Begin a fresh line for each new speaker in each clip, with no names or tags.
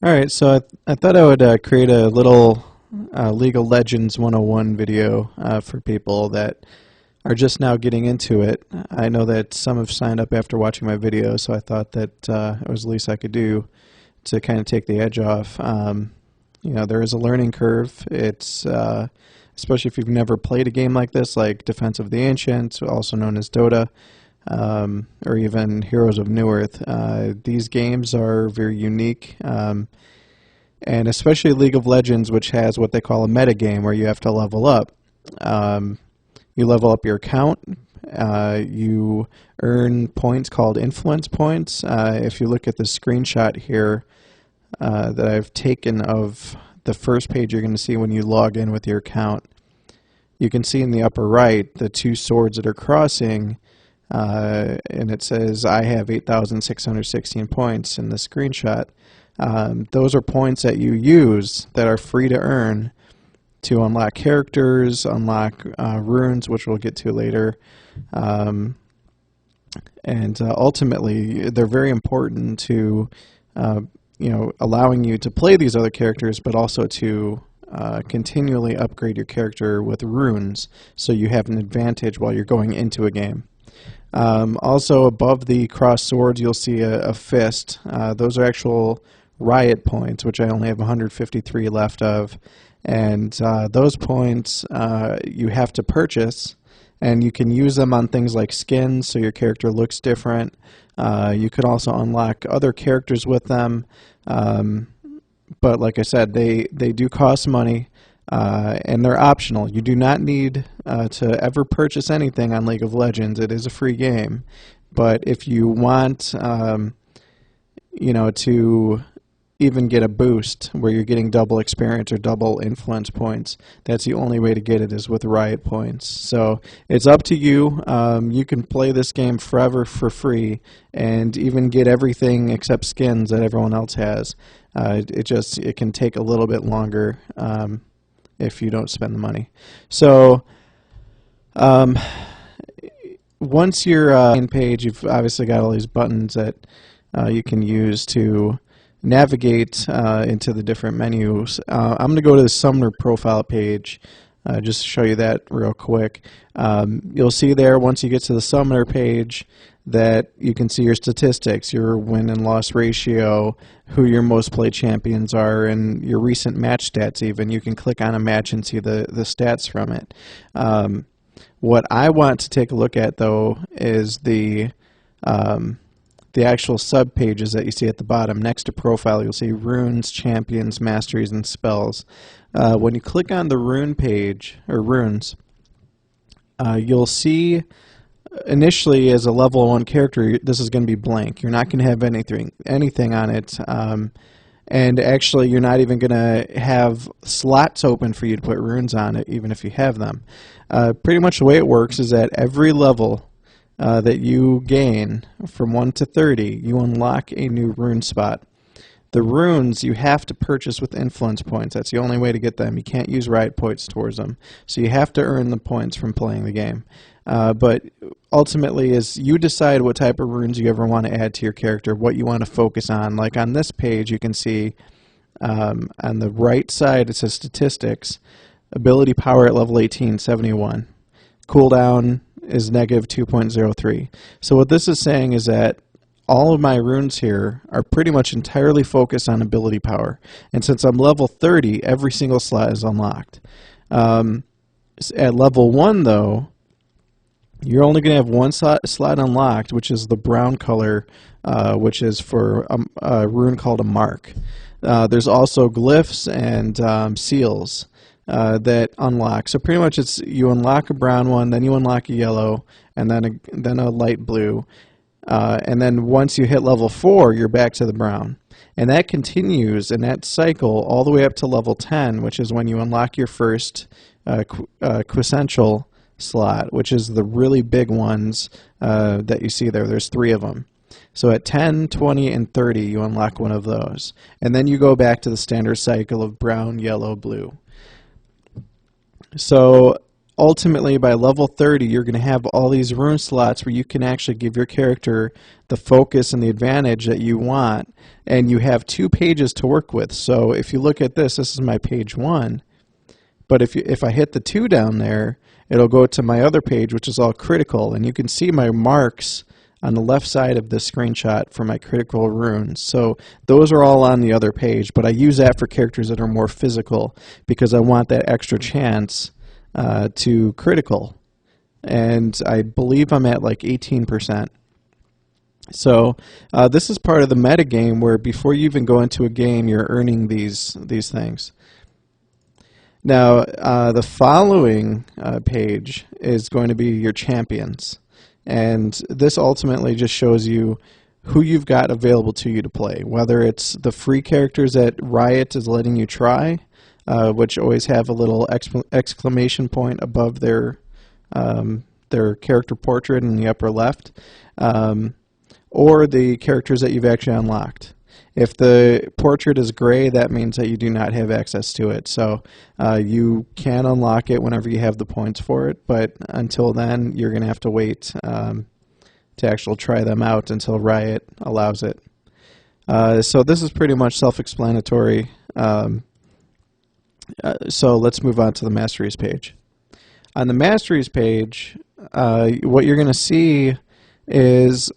Alright, so I thought I would create a little League of Legends 101 video for people that are just now getting into it. I know that some have signed up after watching my video, so I thought that it was the least I could do to kind of take the edge off. There is a learning curve. It's especially if you've never played a game like this, like Defense of the Ancients, also known as Dota, or even Heroes of Newerth. These games are very unique, and especially League of Legends, which has what they call a meta game, where you have to level up. You level up your account. You earn points called influence points. If you look at the screenshot here that I've taken of the first page you're going to see when you log in with your account, you can see in the upper right the two swords that are crossing, and it says I have 8,616 points in the screenshot. Those are points that you use that are free to earn to unlock characters, unlock runes, which we'll get to later, and ultimately they're very important to allowing you to play these other characters, but also to continually upgrade your character with runes, so you have an advantage while you're going into a game. Also, above the cross swords, you'll see a fist. Those are actual riot points, which I only have 153 left of. And those points you have to purchase, and you can use them on things like skins, so your character looks different. You can also unlock other characters with them. But like I said, they do cost money, and they're optional. You do not need to ever purchase anything on League of Legends. It is a free game. But if you want to even get a boost where you're getting double experience or double influence points, that's the only way to get it, is with riot points. So it's up to you. You can play this game forever for free and even get everything except skins that everyone else has. It can take a little bit longer if you don't spend the money. So once you're main page, you've obviously got all these buttons that you can use to navigate into the different menus. I'm going to go to the summoner profile page just to show you that real quick. You'll see there, once you get to the summoner page, that you can see your statistics, your win and loss ratio, who your most played champions are, and your recent match stats even. You can click on a match and see the stats from it. What I want to take a look at, though, is the actual sub-pages that you see at the bottom. Next to profile, you'll see runes, champions, masteries, and spells. When you click on the rune page, or runes, you'll see initially as a level 1 character, this is going to be blank. You're not going to have anything on it. And actually, you're not even going to have slots open for you to put runes on it, even if you have them. Pretty much the way it works is that every level that you gain from 1 to 30, you unlock a new rune spot. The runes you have to purchase with influence points. That's the only way to get them. You can't use riot points towards them. So you have to earn the points from playing the game. But ultimately, is you decide what type of runes you ever want to add to your character, what you want to focus on. Like on this page, you can see on the right side it says statistics, ability power at level 18, 71. Cooldown is negative 2.03. So what this is saying is that all of my runes here are pretty much entirely focused on ability power. And since I'm level 30, every single slot is unlocked. At level 1, though, you're only going to have one slot unlocked, which is the brown color, which is for a rune called a mark. There's also glyphs and seals that unlock. So pretty much it's you unlock a brown one, then you unlock a yellow, and then a light blue. And then once you hit level 4, you're back to the brown. And that continues in that cycle all the way up to level 10, which is when you unlock your first quintessential slot, which is the really big ones that you see there. There's 3 of them. So at 10, 20, and 30, you unlock one of those. And then you go back to the standard cycle of brown, yellow, blue. So ultimately by level 30 you're going to have all these rune slots where you can actually give your character the focus and the advantage that you want, and you have 2 pages to work with. So if you look at this is my page 1, but if I hit the 2 down there, it'll go to my other page, which is all critical, and you can see my marks on the left side of this screenshot for my critical runes. So those are all on the other page, but I use that for characters that are more physical because I want that extra chance to critical, and I believe I'm at like 18%. So this is part of the meta game where before you even go into a game, you're earning these things. Now the following page is going to be your champions, and this ultimately just shows you who you've got available to you to play, whether it's the free characters that Riot is letting you try, which always have a little exclamation point above their character portrait in the upper left, or the characters that you've actually unlocked. If the portrait is gray, that means that you do not have access to it. So you can unlock it whenever you have the points for it, but until then, you're going to have to wait to actually try them out until Riot allows it. So this is pretty much self-explanatory. So let's move on to the Masteries page. On the Masteries page, what you're going to see is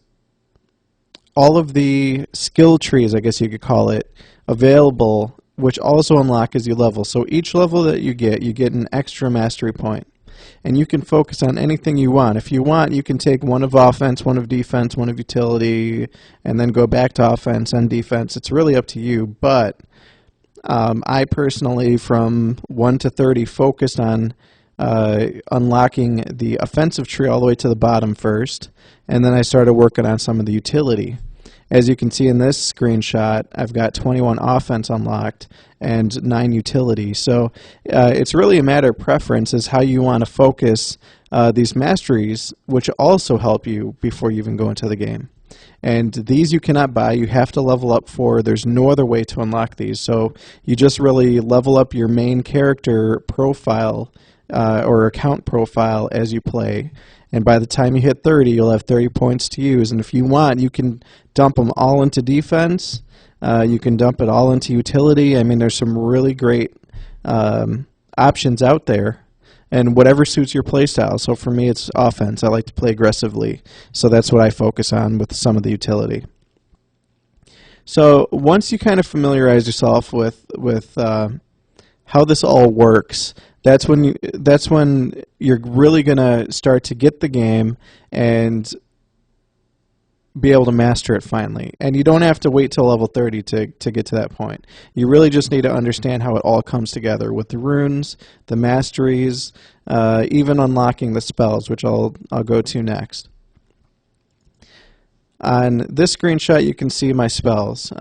all of the skill trees, I guess you could call it, available, which also unlock as you level. So each level that you get an extra mastery point. And you can focus on anything you want. If you want, you can take one of offense, one of defense, one of utility, and then go back to offense and defense. It's really up to you, but I personally, from 1 to 30, focused on unlocking the offensive tree all the way to the bottom first, and then I started working on some of the utility. As you can see in this screenshot, I've got 21 offense unlocked and 9 utility. So it's really a matter of preference as how you want to focus these masteries, which also help you before you even go into the game. And these you cannot buy, you have to level up for. There's no other way to unlock these. So you just really level up your main character profile or account profile as you play. And by the time you hit 30, you'll have 30 points to use. And if you want, you can dump them all into defense. You can dump it all into utility. I mean, there's some really great options out there. And whatever suits your playstyle. So for me, it's offense. I like to play aggressively. So that's what I focus on with some of the utility. So once you kind of familiarize yourself with how this all works, that's when you're really going to start to get the game and be able to master it finally. And you don't have to wait till level 30 to get to that point. You really just need to understand how it all comes together with the runes, the masteries, even unlocking the spells, which I'll go to next. On this screenshot, you can see my spells.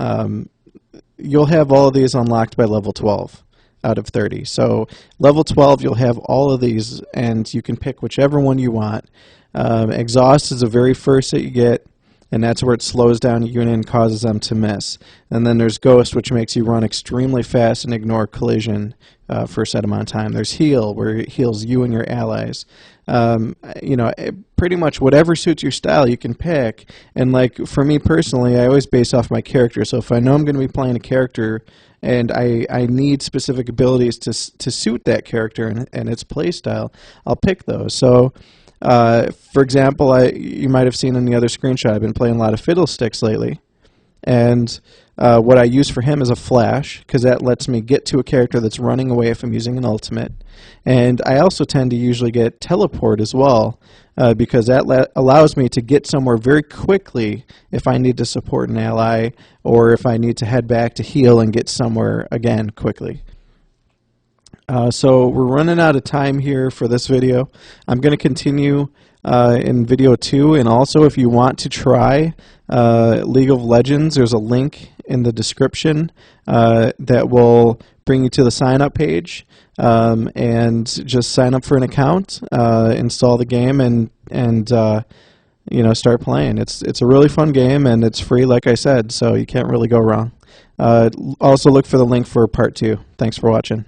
You'll have all of these unlocked by level 12. Out of 30. So level 12 you'll have all of these and you can pick whichever one you want. Exhaust is the very first that you get, and that's where it slows down a unit and causes them to miss. And then there's Ghost, which makes you run extremely fast and ignore collision for a set amount of time. There's Heal, where it heals you and your allies. You know, pretty much whatever suits your style you can pick. And like for me personally, I always base off my character. So if I know I'm going to be playing a character and I need specific abilities to suit that character and its play style, I'll pick those. So for example, you might have seen in the other screenshot, I've been playing a lot of Fiddlesticks lately. And what I use for him is a flash, because that lets me get to a character that's running away if I'm using an ultimate. And I also tend to usually get teleport as well, because that allows me to get somewhere very quickly if I need to support an ally, or if I need to head back to heal and get somewhere again quickly. So we're running out of time here for this video. I'm going to continue in video 2, and also if you want to try League of Legends, there's a link in the description that will bring you to the sign up page, and just sign up for an account, install the game, and you know, start playing. It's a really fun game, and it's free, like I said, so you can't really go wrong. Also look for the link for part 2. Thanks for watching.